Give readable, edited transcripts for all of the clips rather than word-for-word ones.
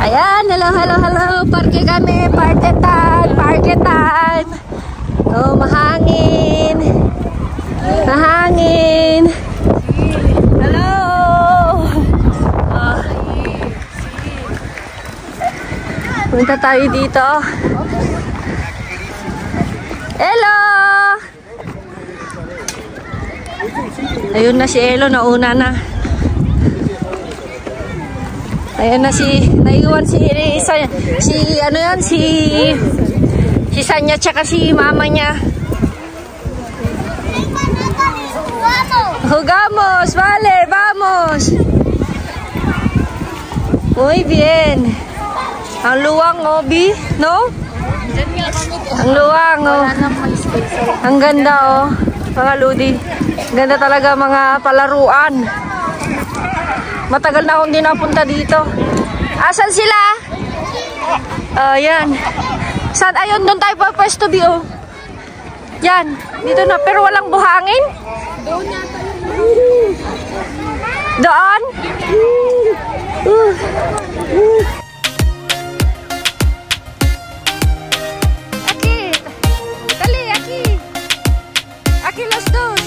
Ayan, hello, hello, hello. Parke kami, parke time, parke time. Oh, mahangin. Mahangin. Hello. Oh. Punta tayo dito. Hello. Ayun na si Elo, nauna na. Ayan na naiwan si ano yan, si Sanya tsaka si mama niya. Jugamos, vale, vamos. Muy bien. Ang luwang, Obi, no? Ang luwang, oh. Ang ganda, oh. Mga Ludi. Ganda talaga mga palaruan. Matagal na akong di napunta dito. Asan sila? Ayan. Saan? Ayun, doon tayo pa pwesto, oh. Yan. Dito na. Pero walang buhangin. Doon yata yun. Doon? Aki. Dali, Aki. Aki, los dos.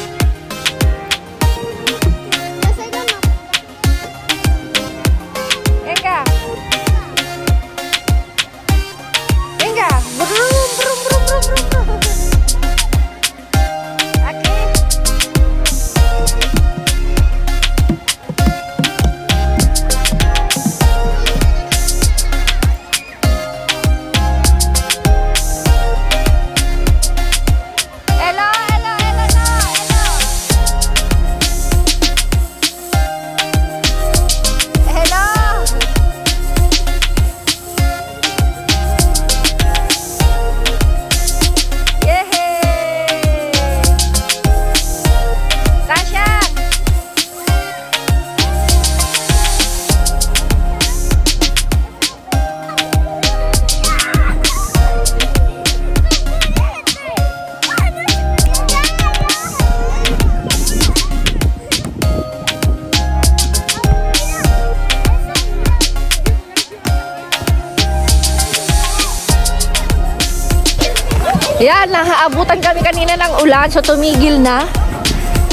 Yan, nakaabutan kami kanina ng ulan, so tumigil na.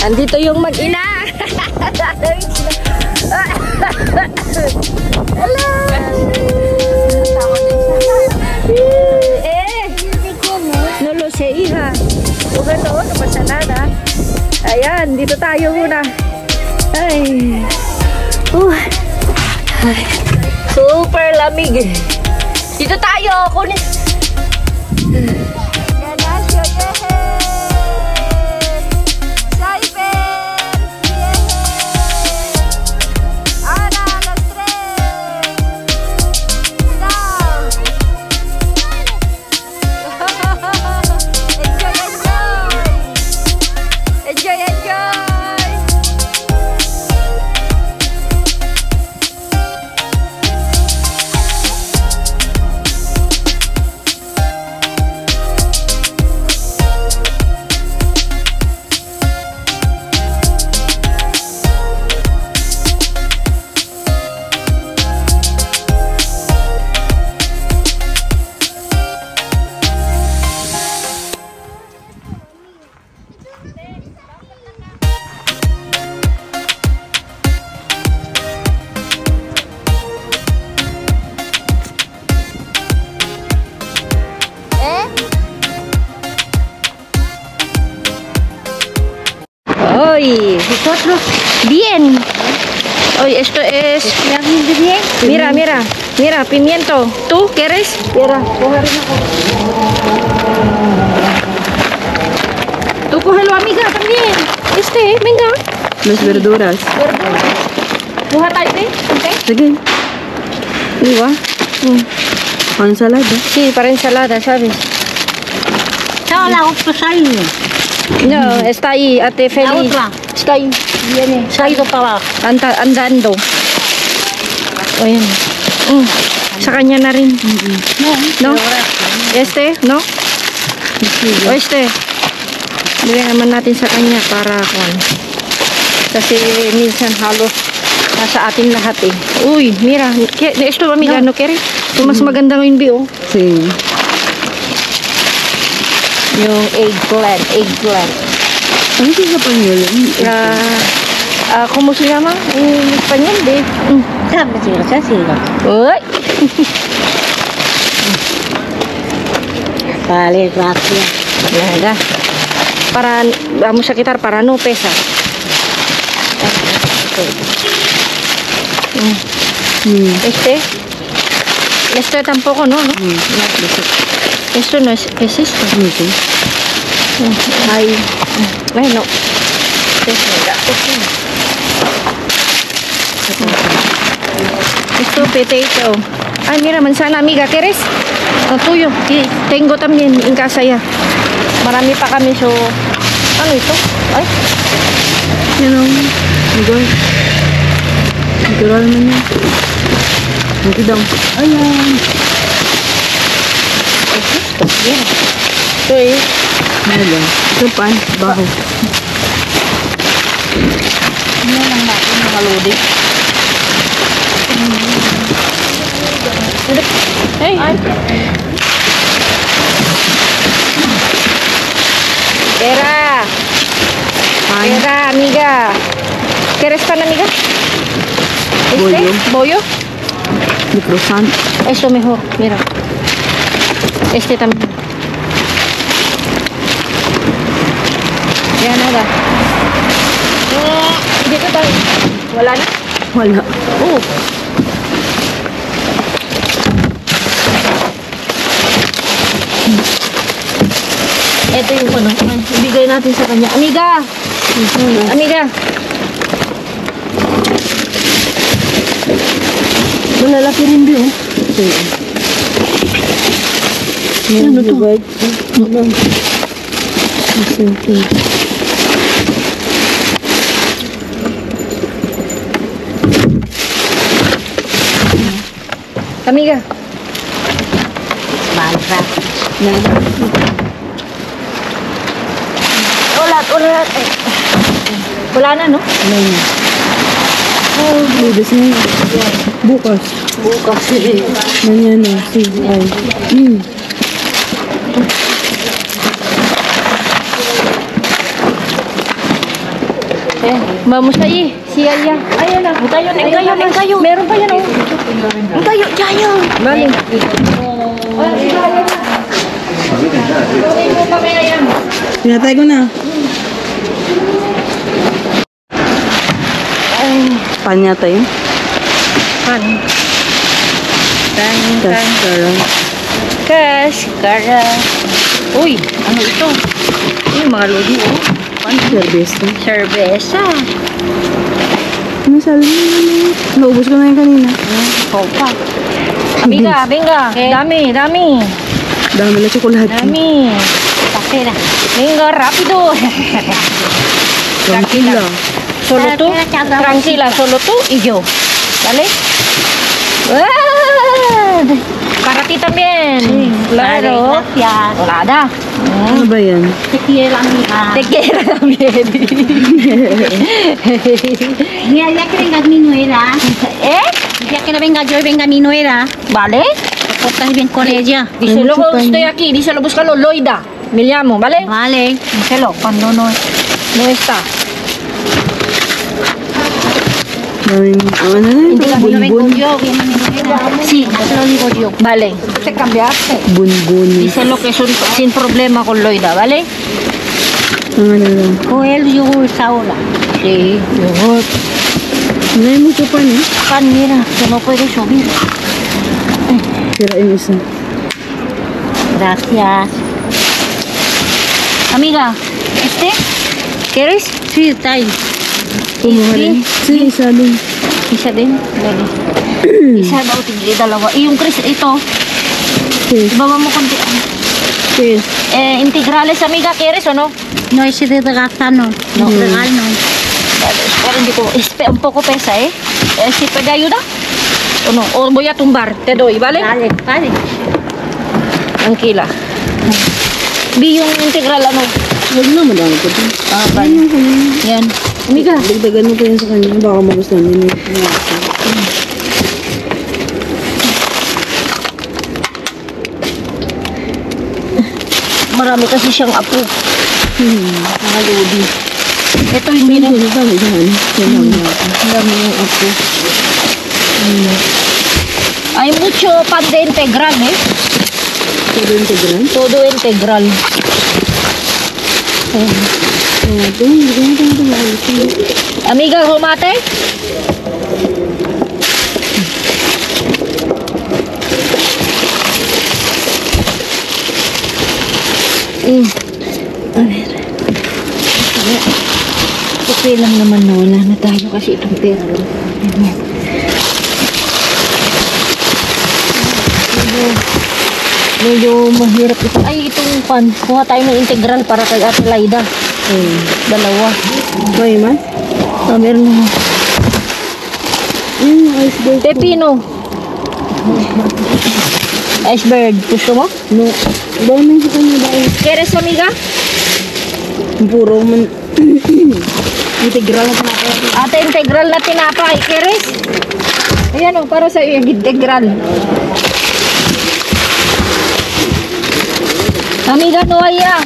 Andito yung mag-ina. Hello! No lo sé, hija. Ugando, no pasa nada. Ayan, dito tayo muna. Ay. Ay. Super lamig. Dito tayo. Kunin. Hoy, nosotros bien. Hoy esto es. Mira, mira, mira, pimiento. ¿Tú quieres? Mira, coge rin ako. Tú cógelo, amiga, también. Venga. Las verduras. Buha tayo, okay? Sige. Diba? Para ensalada. Sí, para ensalada, ¿sabes? Chao, la otra sale. No, está ahí, ate feliz. La otra. Está ahí, viene. Se ha ido para abajo. Andando. Ayan. Sa kanya na rin. No? No? O Bigyan naman natin sa kanya para kasi minsan halos Nasa atin lahat eh. Uy, mira. Esto, amiga, no kere? Yung mas maganda ngayon, Bi, oh. Sí. Yung eggplant. Ano siya sa Panyol? ¿Cómo se llama en español? Sabi sila. Uy! Vale, gracias. Nada. Vamos a quitar para no pesa. Este tampoco, ¿no? Esto no es esto. Ay, bueno. Esto potato. Ay, mira, manzana, amiga, ¿quieres? Tuyo. Sí, tengo también en casa ya. Marami pa kami, so... Ano ito? Ay. Yan o. Igual. Natural naman yan. Ito daw. Ayan. Ito eh. Ano lang? Ito pan. Baho. Ano lang natin mga lodi? Hey! Era, amiga. ¿Quieres pan, amiga? Bollo. ¿Bollo? De croissant. Eso mejor, mira. Este también. Ya nada. Dito tayo. Wala na? Wala. Ito yung ano, ibigay natin sa kanya. Amiga! Amiga! Malalaki rin din eh. Ano to? Amiga! Mantra. Wala na, no? Wala na. Bukas na. Bukas. Mañana. Sí. Ay. Vamos allí. Si Aya. Ayan na. Engkayo. Meron pa yan, oh. Engkayo, Jayo. Vale. Pinatay ko na. Pan yata yun. Pan. Kaskara. Uy, ano ito? Yung mga lodi, oh. Cerveza. Cerveza. Ano sabi mo? Naubos ko na yung kanina. Ikaw pa. Amiga, venga. Dami. Dami na tsokolate. Dami. Tapera. Venga, rápido. Tranquila. Solo tú. Tranquila, solo tú y yo. ¿Vale? ¡Ah! Para ti también. Sí, Claro. vale, gracias. Nada. Ano ba yan? Te quiero, amiga. Te quiero también. Mira, ya que venga mi nuera. ¿Eh? Ya que no venga yo y venga mi nuera. ¿Vale? Te portas bien con ella. Díselo, mucho pan. estoy aquí. Díselo, búscalo, Loida. Me llamo, ¿vale? Vale. Díselo, cuando no está. Daming, ano na yun? Cuando no vengo Bunbun. yo, viene mi nuera. Sí, te lo digo yo. Vale. Te cambiaste. Bunbun. Díselo que son sin problema con Loida, ¿vale? Ang ano lang. Con él yo esa hora. Sí, mejor. Ano yung mucho pan eh? Pan, mira, que no puede subir. Sira yung isa. Gracias. Amiga, ¿quieres? Sí, está ahí. Kumuha rin? Sí, isa din. Isa din. Dali. Isa daw, tigli dalawa. Yung Chris, ito. Yes. Ibaba mo konti. Yes. Integrales, amiga, ¿quieres o no? No, ese de gata no. No, regal no. Pero hindi ko, un poco pesa, ¿eh? ¿Si puede ayuda? ¿O no? O voy a tumbar, te doy, ¿vale? Vale, vale. Tranquila. Vi yung integral, ano? Huwag na, madami ko din. Ah, vale. Yan. Amiga. Dagdagan mo pa yun sa kanya. Baka magustuhan din yun. Marami kasi siyang apo. Mga lodi. Ito hindi na. Ang dami yung apo. Ay, mucho pan de integral, eh. Todo integral? Todo integral. Amiga, humate? A ver. Okay lang naman na wala na tayo kasi itong pera lang. Medyo mahirap ito. Ay, itong pan. Kuha tayo ng integral para kay Ate Laida. Dalawa. May mas? Meron mo. Iceberg. Pepino. Iceberg. Gusto mo? No. Bawal na sa kanya ba? Keres, amiga? Puro man. Integral na tinapay. Ate, integral na tinapay. Keres? Ayan o, para sa iyo. Integral. Amiga, no haya.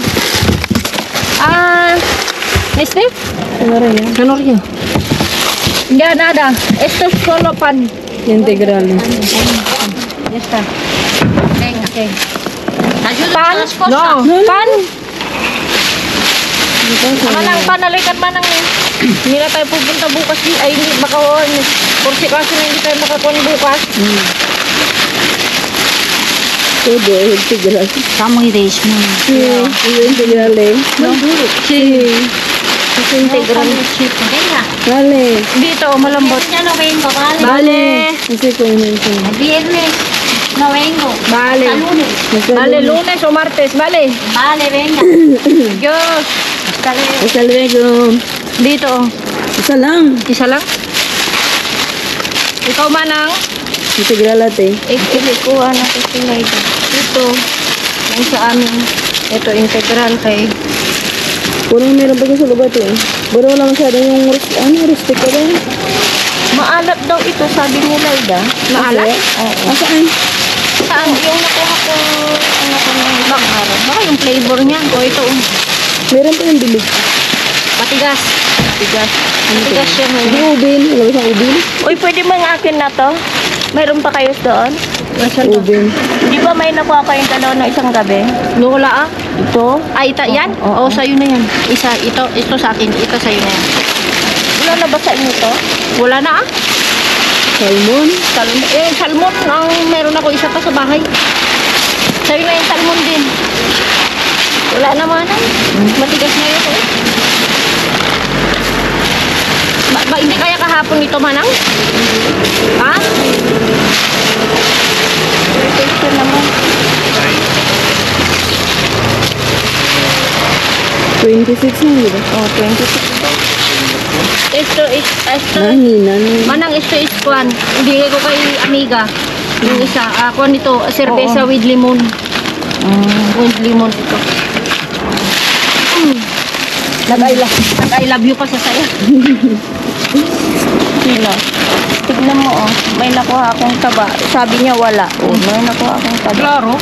¿Este? Canoria. Ya nada. Esto es solo pan. Integral. Ya está. Venga. Okay. Ayuda Pan? con las cosas. No. Pan? Manang panalikan manang hindi na tayo pupunta bukas. Ay, hindi. Baka por si kasi na hindi tayo makakuha bukas. Todo integral. Estamos irismo. Sí, integral eh. No? Sí. Kasi integral. Venga. Vale. Dito, malambot. Ya no vengo, vale. Vale. Kasi kung ano ito. El viernes no vengo. Vale. Hasta lunes. Vale, lunes o martes. Vale. Vale, venga. Dios. Hasta luego. Hasta luego. Dito. Isa lang. Isa lang. Ikaw manang. Integral ate. Kuha na kasi Laida. Ito. Yung sa amin. Ito, integral kay. Punong meron pa sa lugar eh. Pero wala masyado yung rustic ka ba? Maalat daw ito, sabi ni Laida. Maalat? Oo. Saan? Saan? Yung nakuha ko, ano ko ng ibang araw. Baka yung flavor niya. O ito. Meron pa yung bilog. Patigas. Patigas. Patigas siya Hindi ngayon. ubin. Wala siyang ubin. Uy, pwede ba ang akin na to? Mayroon pa kayo doon? Ubin. Di ba may nakuha kayong dalawa na isang gabi? No, wala ah. Ito? Ay, yan? Oo, sa'yo na yan. Isa, ito sa akin. Ito sa'yo na yan. Wala na ba sa inyo to? Wala na ah. Salmon. Salmon, ang meron ako isa pa sa bahay. Sa'yo na yung salmon din. Wala naman ah. Matigas na yun eh. Hindi kaya kahapon ito manang? Ha? Ito naman. 26 na yun. Oh, 26. Ito. Mahina na. Manang ito is kwan. Bigay ko kay amiga. Yung isa. Kwan ito. Cerveza with limon. With lemon ito. Nag-I love you pa sa saya. Sino? Tignan mo oh. May nakuha akong taba. Sabi niya wala. Oh, may nakuha akong taba. Klaro.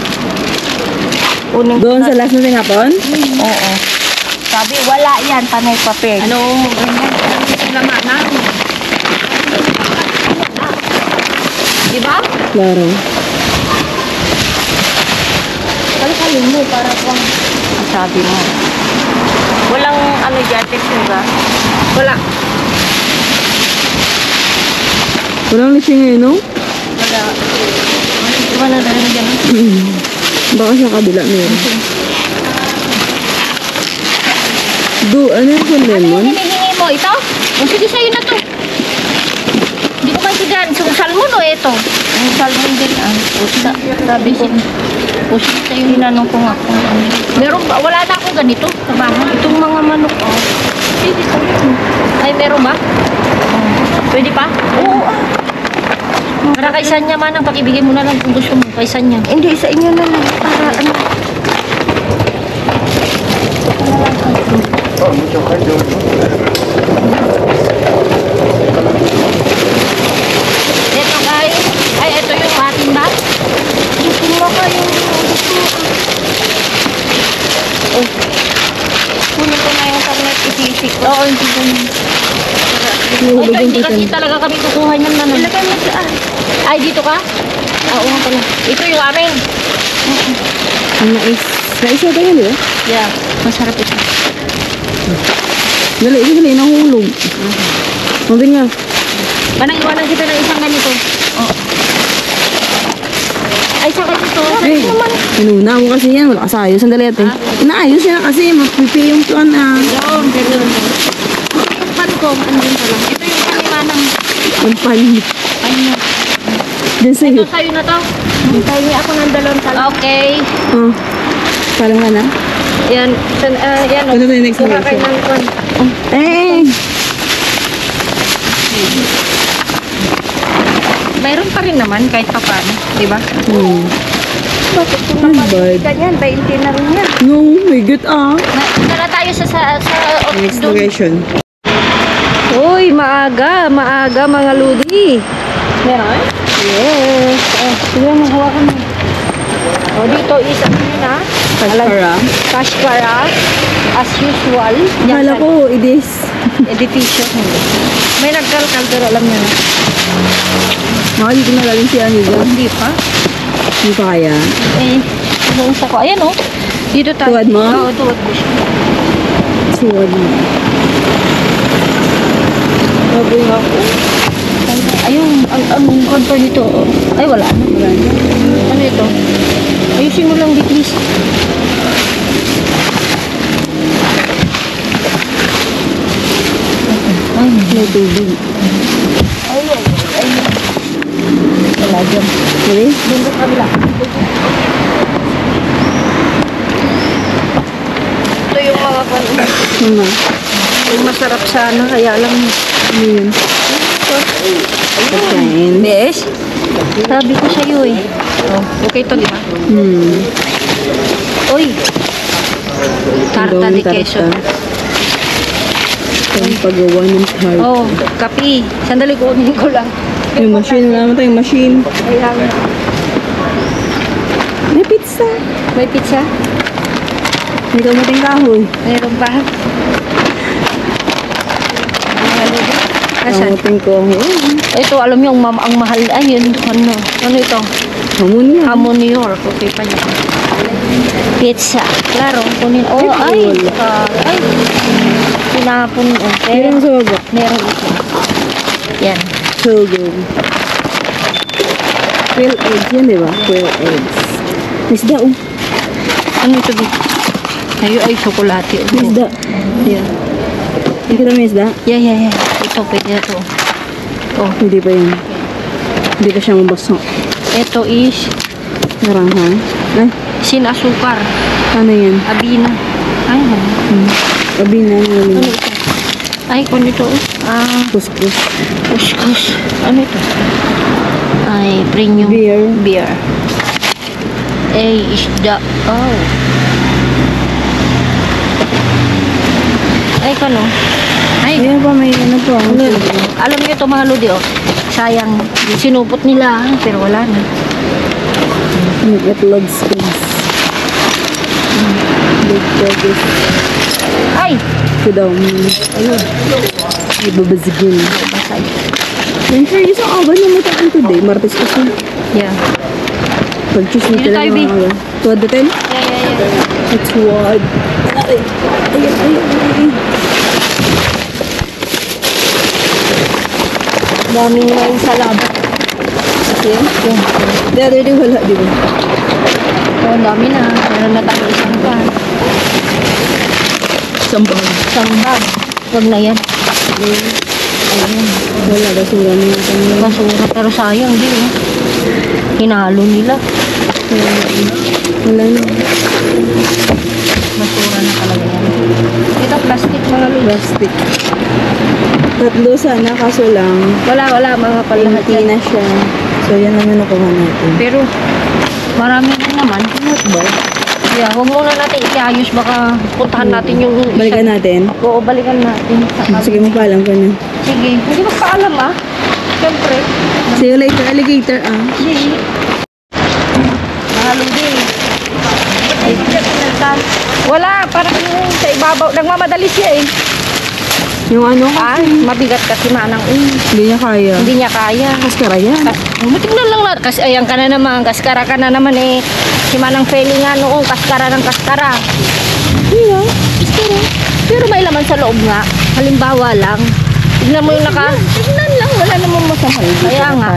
Doon sa last na tinapon? Oo. Sabi wala yan. Panay papel. Ano? Sila manang. Diba? Klaro. Kalkalin mo para kung Sabi mo. Walang ano dyan. Testing ba? wala. Walang lising ngayon, no? Wala. Wala na rin dyan. Baka sa kabila meron. Ano yung lemon? Hinihingi mo ito? O sige sa'yo na to. Hindi ko maintindihan. Salmon o ito? Ang salmon din ang pusa. Sabi ko. Pusa sa'yo hinanong ko nga kung ano. Meron ba? Wala na akong ganito sa bahay. Itong mga manok oh. Sige sa'yo. Ay, meron ba? Pwede pa? Oo. Para kay Sanya manang, pakibigay mo na lang kung gusto mo kay Sanya. Hindi, sa inyo na lang. Para ano. Oh, mucho calor, ¿no? kasi talaga kami kukuha niyan na. Ilagay mo saan? Ay, dito ka? Oo nga pala. Ito yung amin. Mais. Mais na tayo, di ba? Yeah, masarap ito. Dali, nahulog. Mabi nga. Panang-iwanan kita ng isang ganito. Oh. Ay, saka dito. Ay, inuna mo kasi yan. Wala kasayos. Sandali ate. Inaayos yan kasi. Mapipi yung plan ah. Yung pan ko, ano yun pala. Ito yung panimanang. Ang pan. Ano? Din sa'yo. Ito sa'yo na to. Hintayin ako ng 2 tala. Okay. Oh. Parang nga na. Yan. Yan. Ano tayo next kuha na? kayo ng pan. Eh. Mayroon pa rin naman kahit pa paano. Diba? Bakit kung naman Ganyan, 20 na rin yan. No, my God ah. Tara tayo sa Next doon. location. Uy, maaga mga ludi. Meron? Yes. Sige, makuha ka na. O, dito is ano yun ha? Para. Cash para. As usual. Akala ko, it is. Edificio. May nagkalkal pero alam niya na. Mahal ko na galing si Aniga. Hindi pa. Hindi pa kaya. Eh, ano sa ko. Ayan o. Dito tayo. Tuwad mo? Oo, tuwad ko siya. Suwad mo. Sabi nga ako. Ayun, ang konto nito. Ay, wala na. Ano ito? Ayusin mo lang, please. Ay, May tubig. ay. Wala dyan. Mali? Doon sa kabila. Ito yung mga kwan. Mama. Yung masarap sana, kaya lang. Ano yun? Pagkain. Bes? Sabi ko sa'yo eh. Oh, okay to, di ba? Uy! Tarta de queso. Ang paggawa ng tarta. Oh, kapi. Sandali kunin ko lang. Yung machine, wala naman tayong machine. Kaya nga. May pizza. May pizza? May kamating kahoy. Mayroon pa? Asan? Kamating kahoy. Ito, alam niyo, ang mahal. Ayun, ano ito? Hamon yan. Hamon New York. Okay pa niya. Pizza. Klaro, kunin. Oh, ay. Ay. Pinapon. Meron sa baba. Meron ito. Yan. So good. Quail eggs yan, di ba? Quail eggs. Isda, oh. Ano ito, Big? Ay, chocolate. Isda. Yeah. Nakita mo yung isda? Yeah. Ito, pwede na ito. Oh. Hindi pa yun. Hindi pa siya mabasa. Ito is Naranghan. Ay, sinasukar. ano yan? Abina. Ay, ano? Gabi na, Ano ito? Ay, kung ito. Kuskus. Kuskus. Ano ito? Ay, premium beer. Ay, isda. Oh. Ay, kano? Ay, Ayan pa, may ano po. alam niyo ito mga lodi, oh. Sayang, sinupot nila, pero wala na. Itlog skins. Big burgers. Ay! Ito daw. Ayun. Ibabazigin. Basay. Yan sir, isang awan na mo tayo today. Martes kasi. Yeah. Pag-choose Dito nito tayo, lang Bi. mga awan. Tuwad natin? Yeah. It's wad. Ay. Dami nga yung salaba. Yan? The other day wala, di ba? Oh, dami na. Meron na tayo isang pa. Sambang. Isang bag. Huwag na yan. Ayun. Wala, basura na yung kanina. Basura. Pero sayang din, eh. Hinalo nila. Wala na. Basura na talaga yan. Ito, plastic mga lulu. Plastic. Tatlo sana, kaso lang. Wala, mga palahat Empty yan. na siya. So, yan naman nakuha natin. Pero, marami din naman. Not bad. Yeah, huwag muna natin iayos. Baka puntahan natin yung isa. Balikan natin. Oo, balikan natin. Sige, magpaalam ka na. Sige. Hindi magpaalam, ah. Siyempre. See you later, alligator, ah. Sige. Mahalo din. Ay, wala, parang yung sa ibabaw. Nagmamadali siya, eh. Yung ano, Mabigat kasi manang. hindi niya kaya. Hindi niya kaya. Kaskara yan. Tingnan lang lang. Kasi ayan ka na naman. Kaskara ka na naman eh. Si Manang Feli nga noong kaskara ng kaskara. Iya. Pero may laman sa loob nga. Halimbawa lang. Tignan mo yung Tignan lang. Wala namang masama. Kaya nga.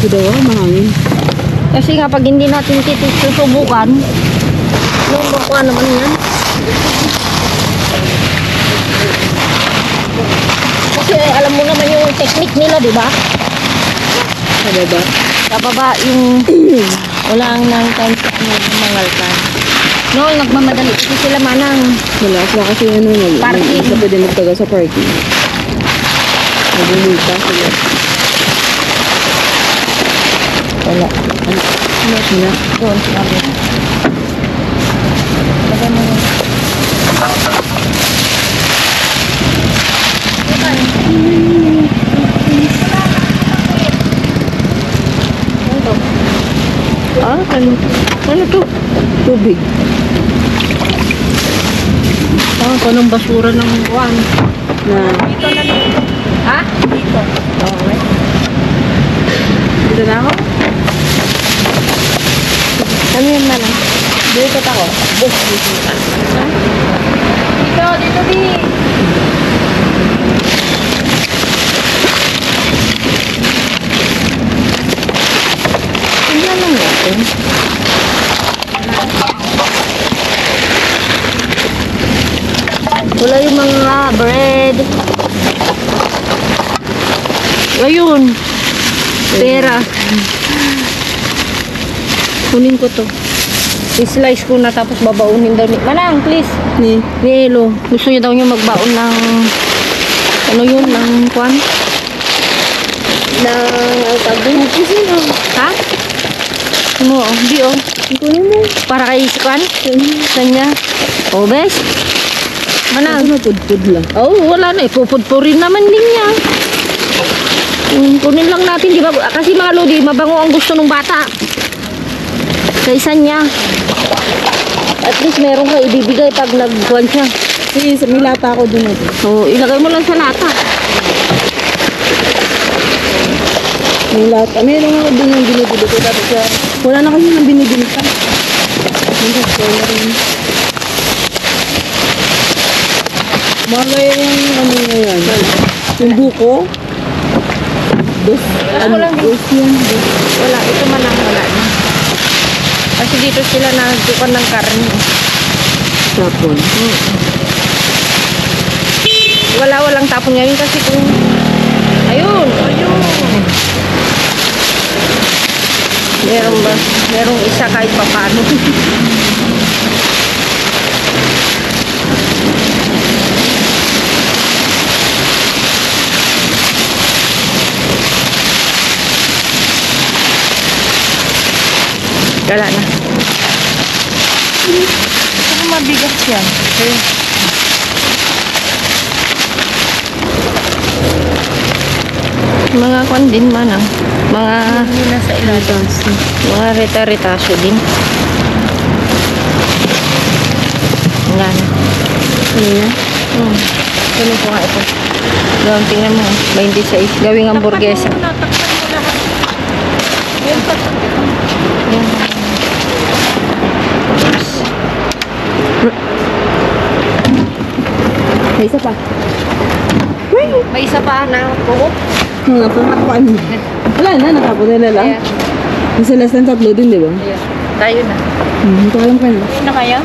Ito daw, mahangin. Kasi nga pag hindi natin susubukan, makuha naman yan. Kasi alam mo naman yung technique nila, di ba? Sa baba. Sa baba yung wala nang time sa mangal ka. No, nagmamadali kasi sila manang. Wala sila kasi ano, Parking. hindi sila pwede magtaga sa parking. Nagumulta sila. Wala. Wala. Doon, sinabi. Lagay mo rin. Ano to? Tubig. Panong basura ng buwan. Na, Dito na dito. Ha? Dito. Okay. dito na ako? Ano yun man? Dito ako. Dito, di. Tingnan lang natin. Wala yung mga bread. Ayun. Pera. Kunin ko to. I-slice ko na tapos babaunin daw ni Manang, please. Ni. Ni Elo. Gusto niya daw niya magbaon ng ano yun, ng kwan? Ng tagong. Ha? Ano? Hindi oh. Kunin mo. Para kay kwan? Saan niya? Oh, bes. Manang. Ano, pudpud lang. Oh, wala na. Ipupudpurin naman din niya. Kunin lang natin, di ba? Kasi mga lodi, mabango ang gusto ng bata. Kaysa niya. At least meron ka ibibigay pag nagkuhan siya. Sige, may lata ako dun natin. So, ilagay mo lang sa lata. May lata. Meron ako dun yung binibili ko. Tapos wala na kasi nang binibili ka. Minsan ko na rin. Malay yung ano na yan. Yung buko. Wala lang din. Wala, ito man ang wala na. Kasi dito sila nagtukan ng karne. Tapon. Walang tapon ngayon kasi kung... Ayun! Meron ba? Merong isa kahit pa paano. Wala na. Saka mabigat yan. Okay. Mga kwan din man ang mga nasa ilalim. Mga reta-retasyo din. Wala na. Ano? Kunin ko nga ito. Gawin, tingnan mo. 26. Gawing hamburguesa. Yan. May isa pa. May isa pa na buhok. Nakapaan. Wala na, nakapuna na lang. Ayan. Nasa less than 3 din, di ba? Ayan. Tayo na. Ito ka lang pa na. Tayo na kaya?